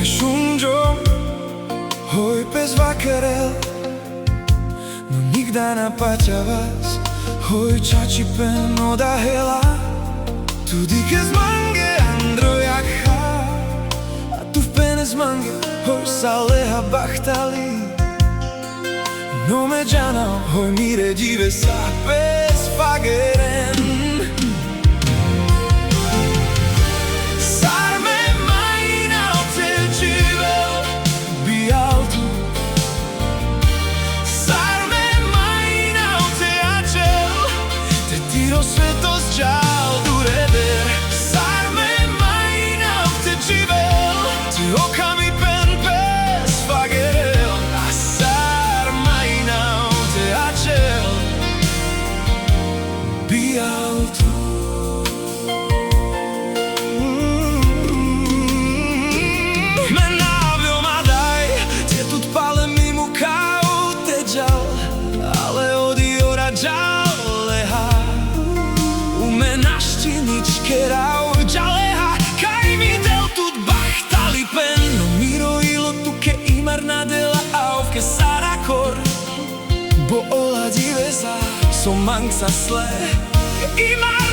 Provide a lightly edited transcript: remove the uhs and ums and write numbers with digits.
šundžom, hoj pes vakarel, no nikda napaťa vás, hoj čači pen oda hela, tu dike zmange androjacha, a tu v pene zmange, hoj sa leha bachtali, no me džana, hoj mire dive sa pes fageren. Svetosť žal dureder, sarme majina v te živel, ty okami pen pes fagerel, a sar majina v te ačel, bijal tu. Me navio ma daj, te tut pale mimo kao te džal, ale odi ora džal. Kerau ďaleha, kaj mi del tut bachtali pen, no miro ilo tu ke imar nadela avke sarakor, bo ola divesa, som mangsa sle, imar